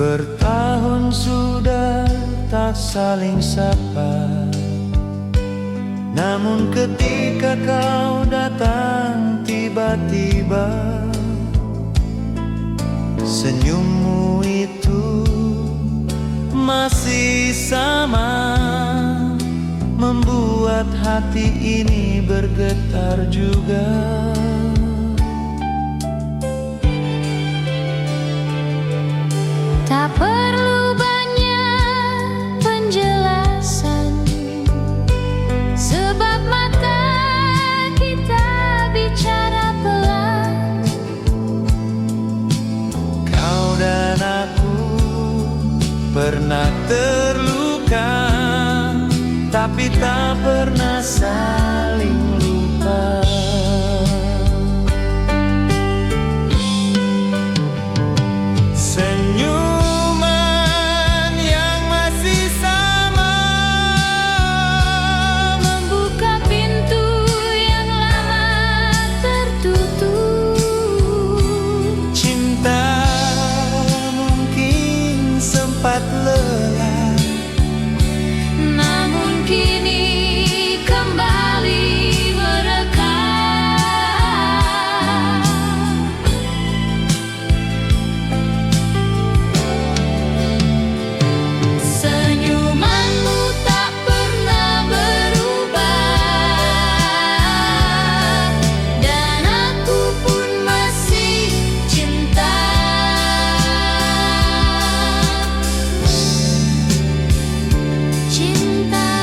Bertahun sudah tak saling sapa, namun ketika kau datang tiba-tiba, senyummu itu masih sama, membuat hati ini bergetar juga. Tak perlu banyak penjelasan, sebab mata kita bicara pelan. Kau dan aku pernah terluka, tapi tak pernah saling lupa. Senyuman yang masih sama, Membuka pintu yang lama tertutup. cinta mungkin sempat lelah, Namun kini kembali mereka. Senyumanmu tak pernah berubah, dan aku pun masih cinta. Cinta.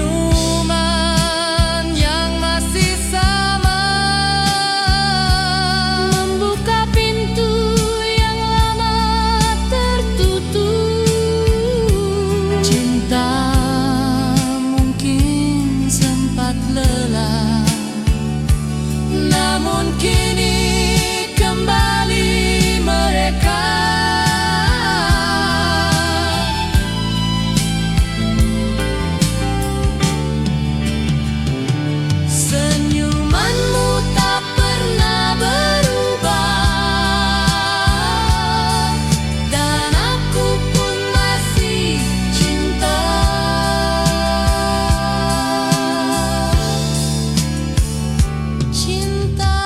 senyuman yang masih sama, Membuka pintu yang lama tertutup. cinta mungkin sempat lelah, Namun kini kembali mereka. Senyumanmu tak pernah berubah, dan aku pun masih cinta. Cinta.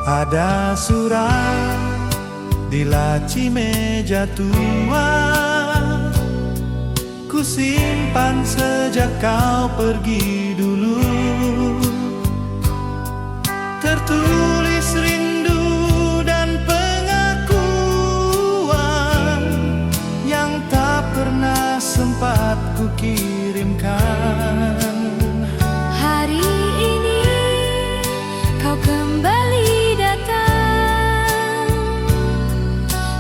ada surat di laci meja tua, ku simpan sejak kau pergi dulu. Tertulis rindu dan pengakuan yang tak pernah sempat ku kirimkan. Hari ini kau kembali datang,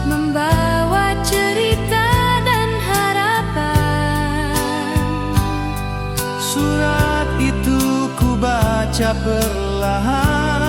membawa cerita dan harapan. Surat itu ku baca perlahan,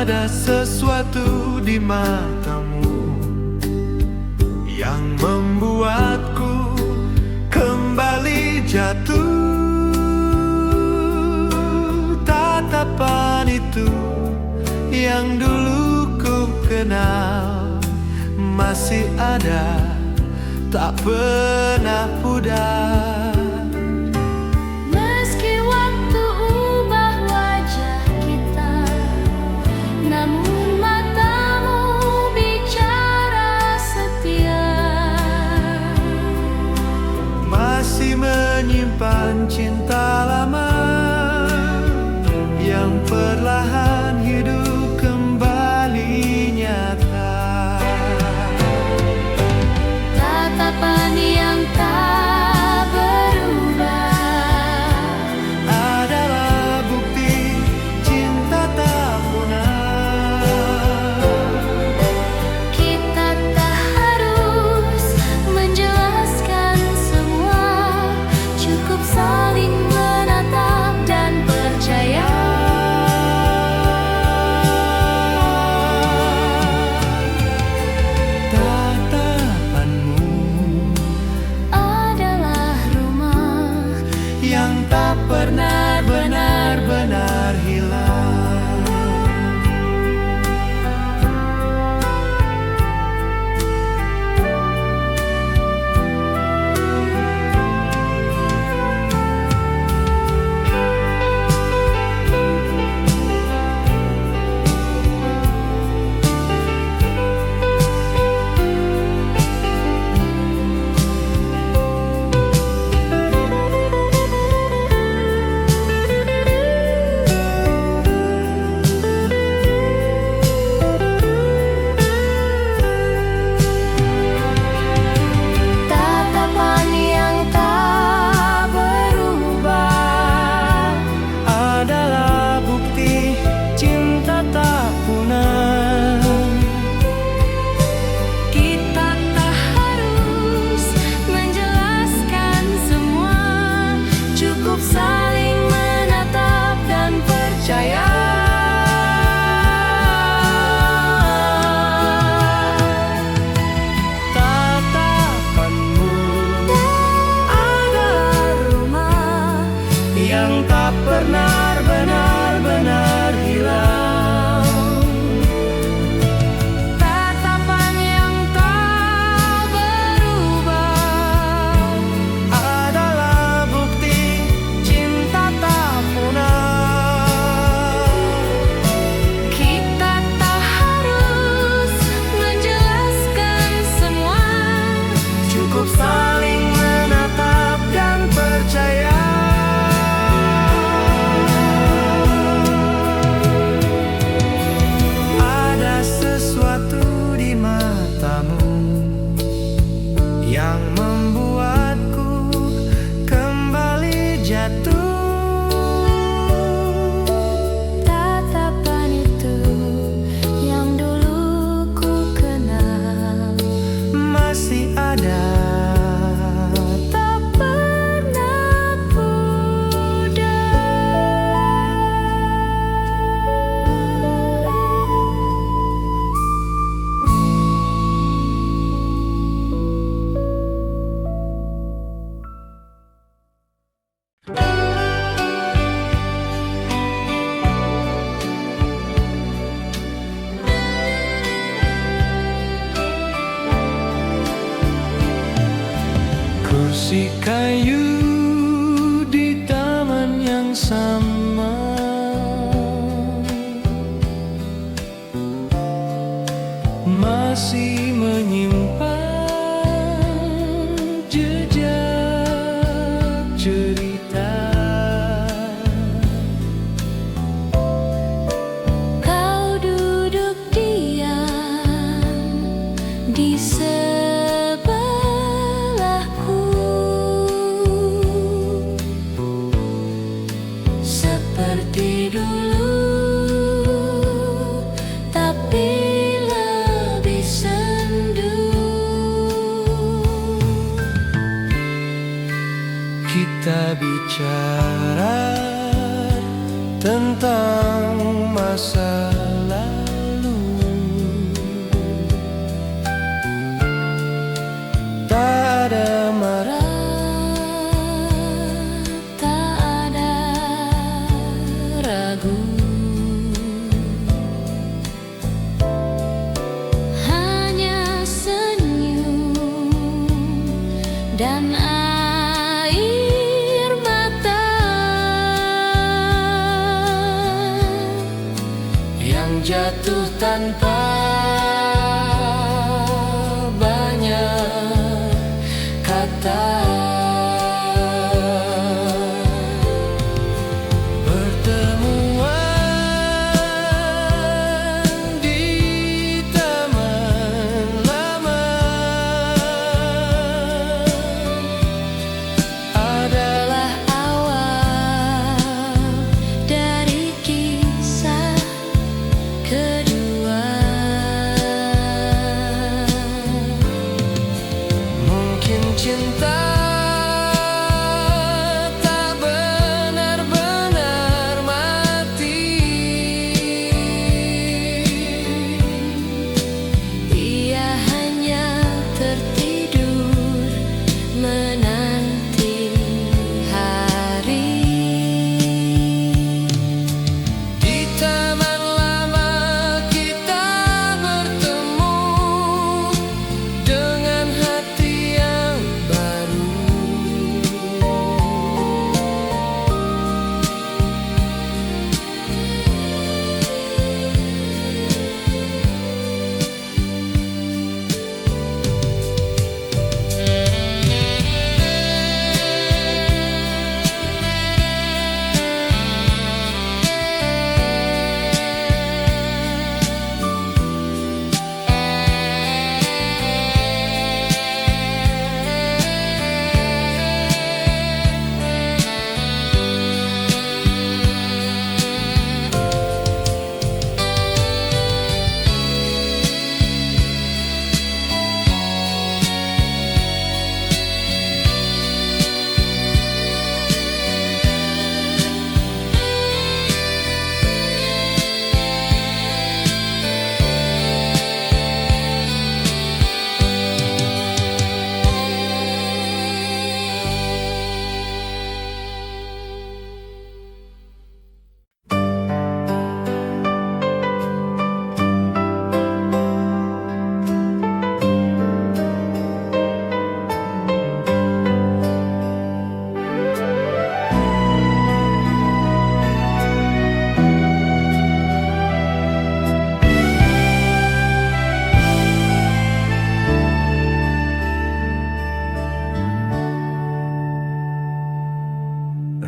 Ada sesuatu di matamu yang membuatku kembali jatuh. Tatapan itu yang dulu ku kenal masih ada, tak pernah pudar. Meski waktu ubah wajah kita, namun matamu bicara setia. Masih menyimpan cinta lama yang perlahan hidup kembali nyata. Tatapan yang tak berubah Adalah bukti cinta tak punah. kita tak harus menjelaskan semua, cukup saling menatap dan percaya. Tatapanmu Adalah rumah yang tak pernah benar-benar hilang. tatapan yang tak berubah Adalah bukti cinta tak punah. kita tak harus menjelaskan semua, cukup saling menatap dan percaya. Tatapanmu Adalah rumah yang tak pernah benar-benar hilang. tatapan yang tak berubah Adalah bukti cinta tak punah. kita tak harus menjelaskan semua, Cukup saling menatap dan percaya. Ada sesuatu di matamu yang membuatku kembali jatuh. tatapan itu yang dulu ku kenal Masih ada, tak pernah pudar. kursi kayu di taman yang sama, masih menyimpan jejak cerita. Kau duduk diam di sebelahku, seperti dulu, tapi lebih sendu. Kita bicara tentang masa lalu, jatuh tanpa banyak kata. Pertemuan di taman lama adalah awal dari kisah kedua. mungkin cinta tak benar-benar mati. Ia hanya tertidur menanti hari. Di taman lama kita bertemu dengan hati yang baru.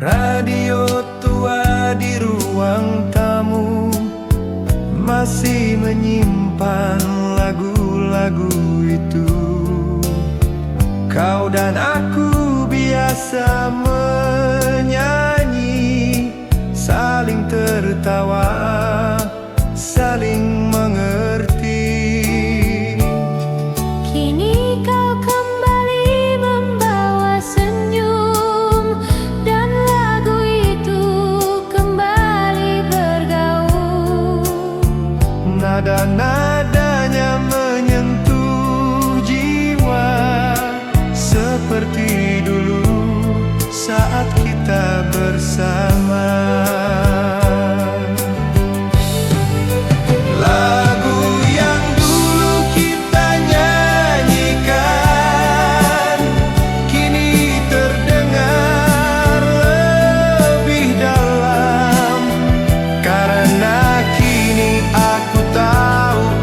Radio tua di ruang tamu masih menyimpan lagu-lagu itu. Kau dan aku biasa menyanyi, saling tertawa, saling mengerti. Kini kau kembali membawa senyum, dan lagu itu kembali bergaul. Nada-nadanya menyentuh jiwa seperti dulu saat kita bersama. Lagu yang dulu kita nyanyikan kini terdengar lebih dalam, karena kini aku tahu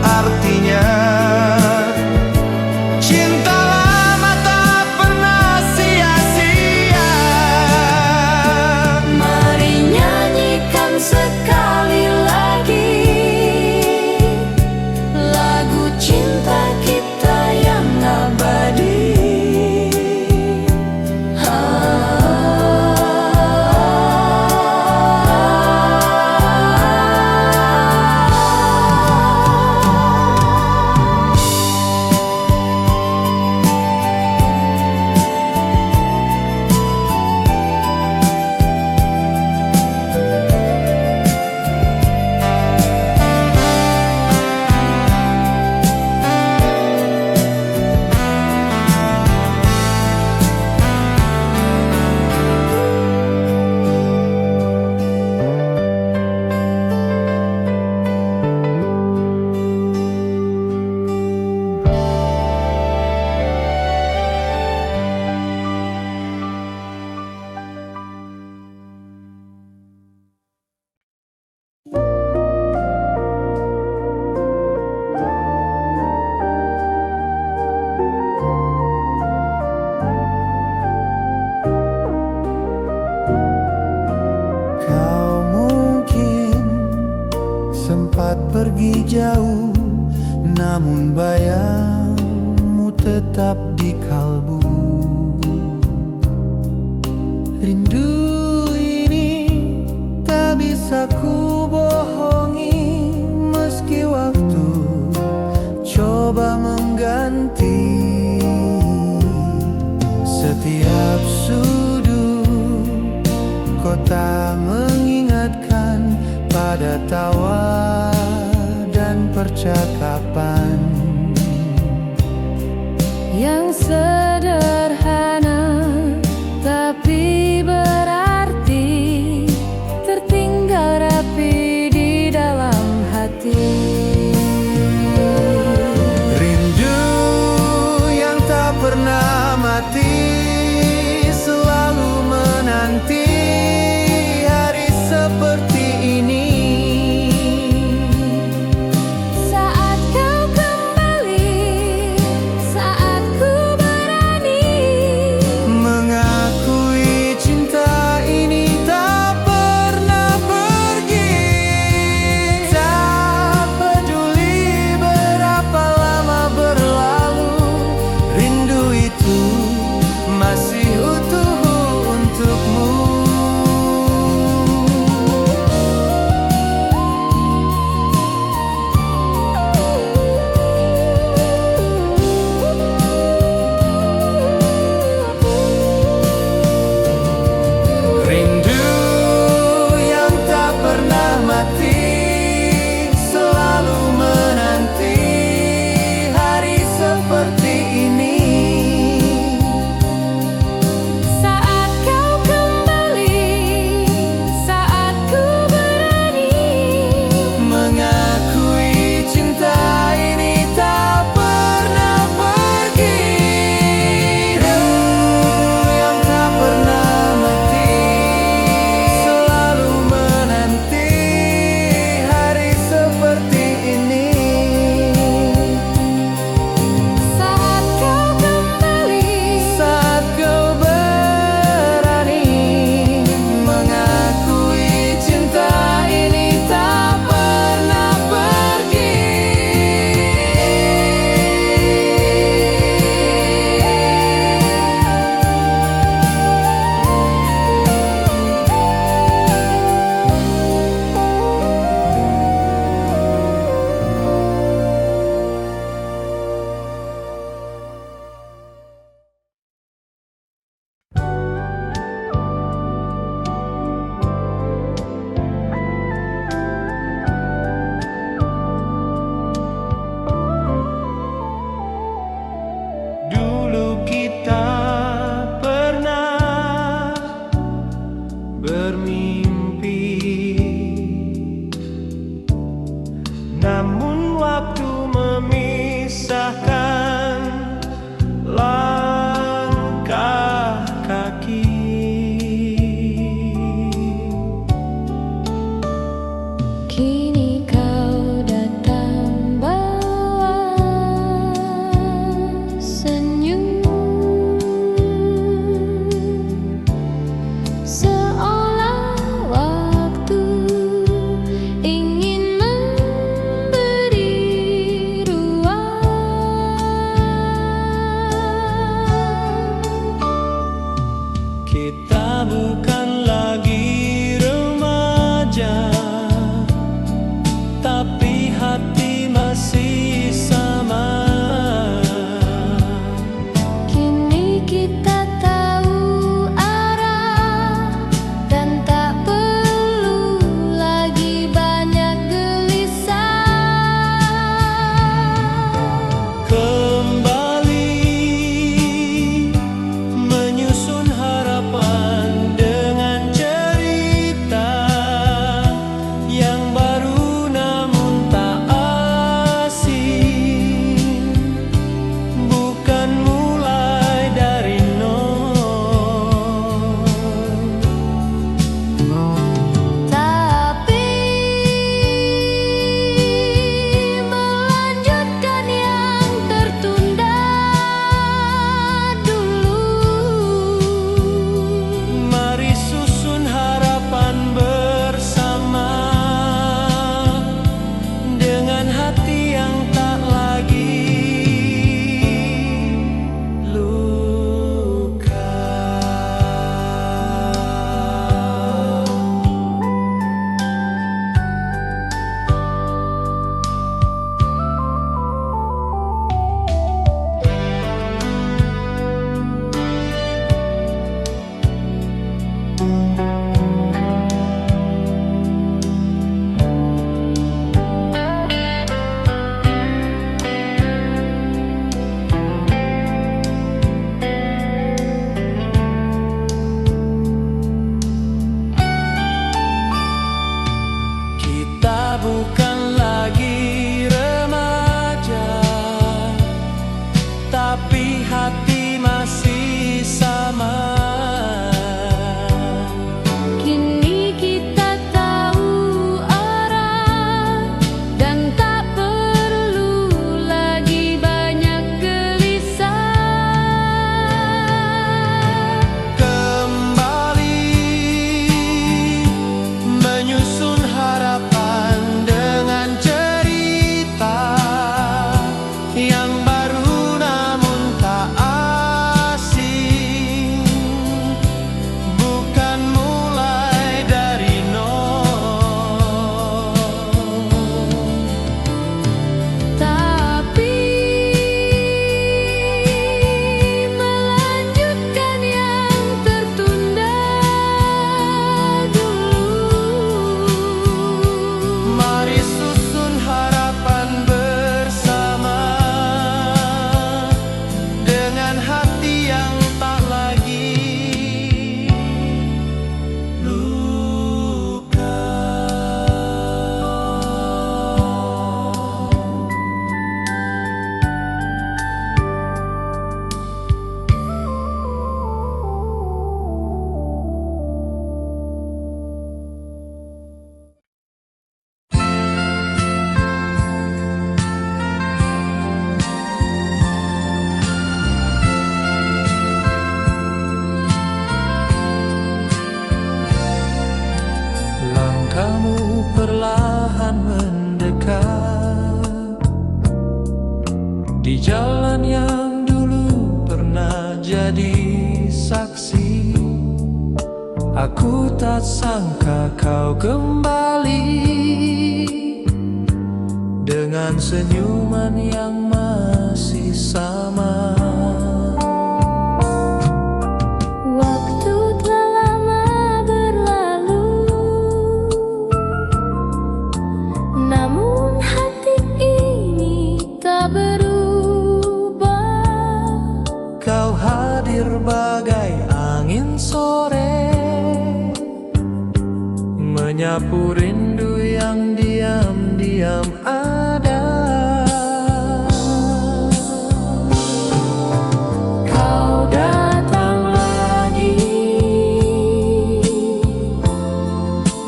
sempat pergi jauh, namun bayangmu tetap di kalbu. Rindu ini tak bisa ku bohongi, meski waktu coba mengganti. Setiap sudut kota mengingatkan pada tawa dan percakapan yang sederhana tapi berarti, tertinggal rapi di dalam hati. Rindu yang tak pernah mati, selalu menanti hari seperti ini. Saat kau kembali, saat ku berani Mengakui cinta ini tak pernah pergi. Tak peduli berapa lama berlalu, rindu itu masih utuh untukmu. Rindu yang tak pernah mati, selalu menanti hari seperti ini. saat kau kembali, saat ku berani Mengakui cinta ini tak pernah pergi. Rindu yang tak pernah mati, selalu menanti hari seperti ini. saat kau kembali, Saat kau berani mengakui cinta ini tak pernah pergi. Dulu kita pernah bermimpi, namun waktu memisahkan langkah kaki. kini kau datang bawa senyum, seolah waktu ingin memberi ruang. Kita bukan lagi remaja, Aku tak sangka kau kembali dengan senyuman yang masih sama. Waktu telah lama berlalu, namun hati ini tak berubah. Kau hadir bagai angin sore, menyapu rindu yang diam-diam ada. Kau datang lagi,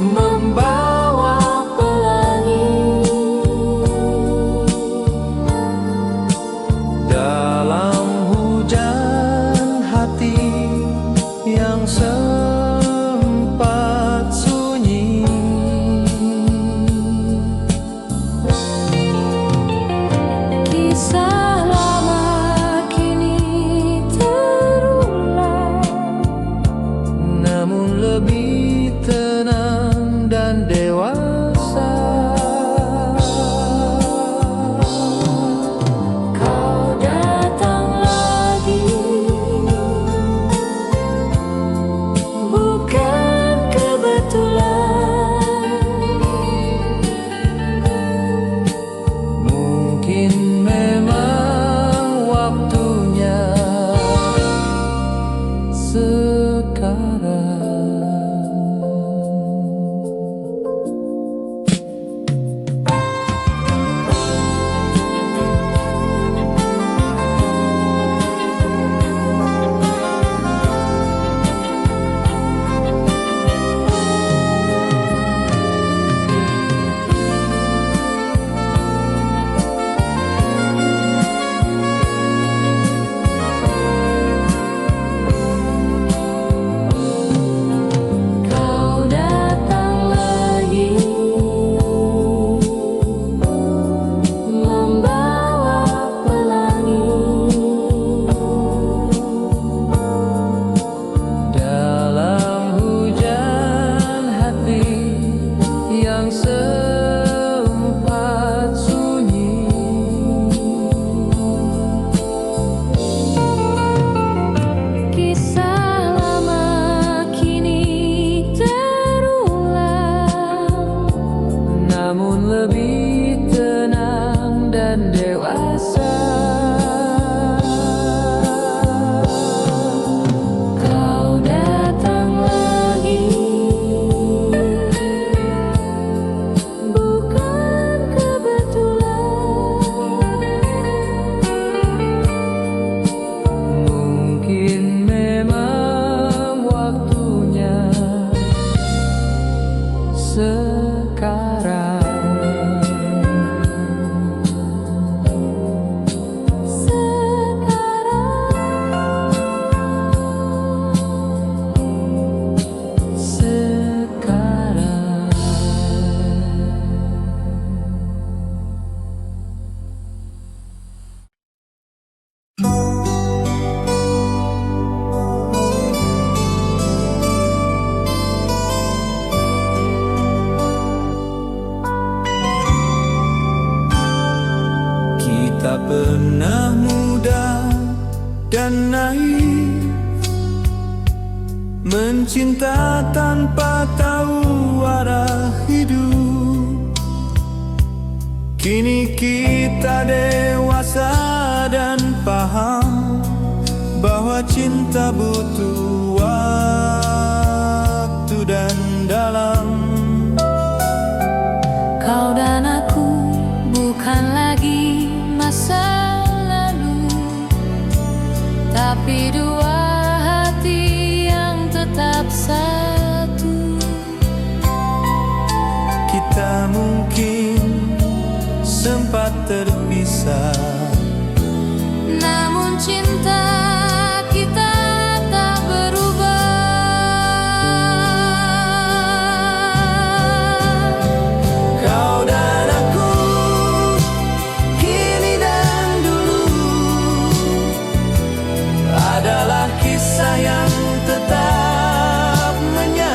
membawa pelangi dalam hujan hati yang sempat sunyi. Kisah lama kini terulang, Namun lebih tenang dan dewasa. kau datang lagi, bukan kebetulan. Mungkin memang waktunya sekarang. Kau datang lagi, membawa pelangi Dalam hujan hati yang sempat sunyi. Kisah lama kini terulang, Namun lebih tenang dan dewasa. kau datang lagi, bukan kebetulan. Mungkin memang waktunya sekarang. Kita pernah muda dan naif, mencinta tanpa tahu arah hidup. Kini kita dewasa dan paham bahwa cinta butuh waktu dan dalam. Kau dan aku bukan lagi masa lalu, tapi dua hati yang tetap satu. Kita mungkin sempat terpisah, Namun cinta kita tak berubah. kau dan aku, kini dan dulu, adalah kisah yang tetap menyatu.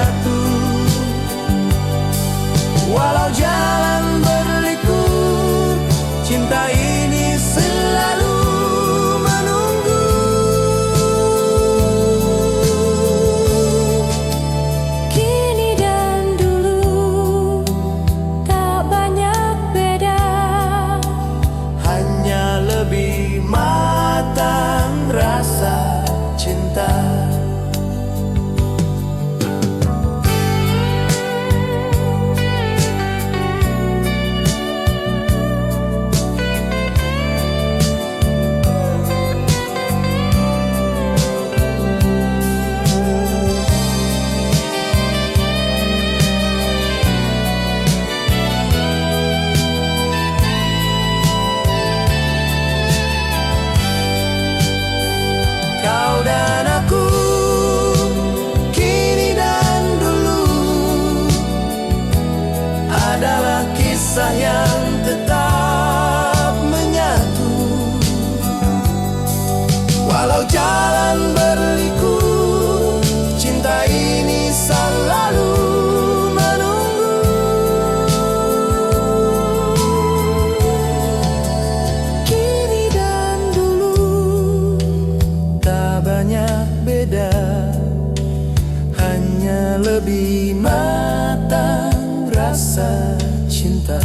cinta.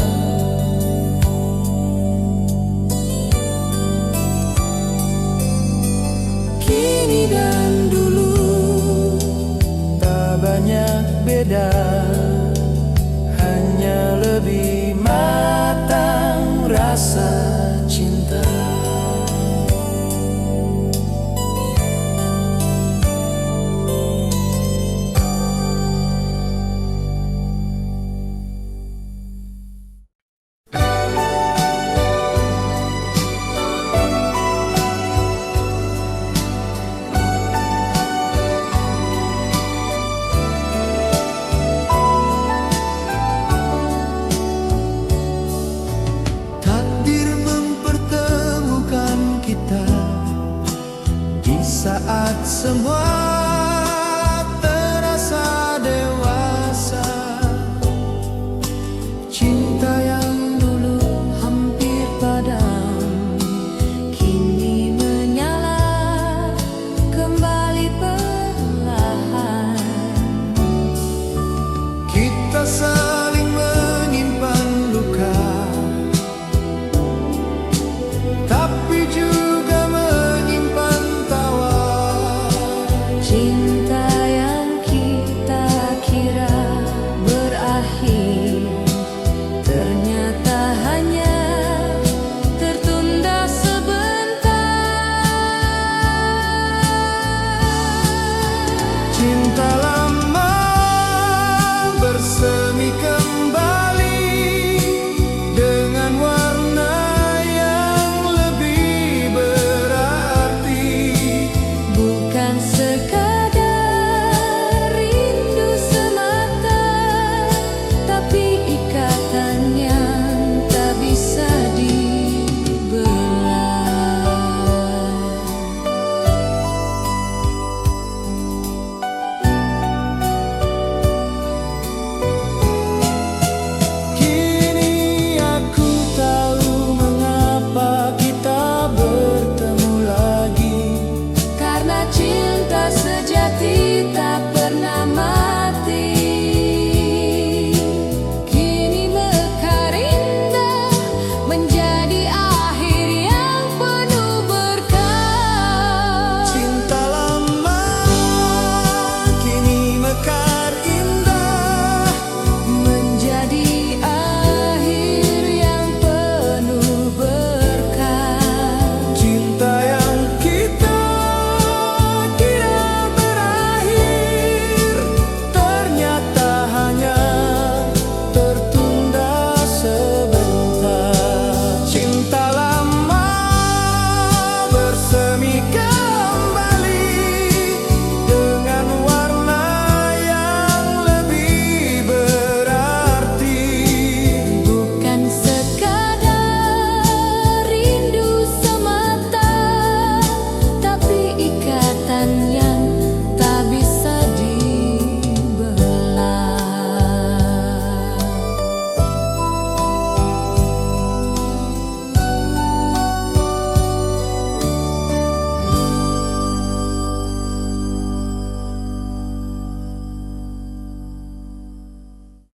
Kini dan dulu tak banyak beda, hanya lebih matang rasa.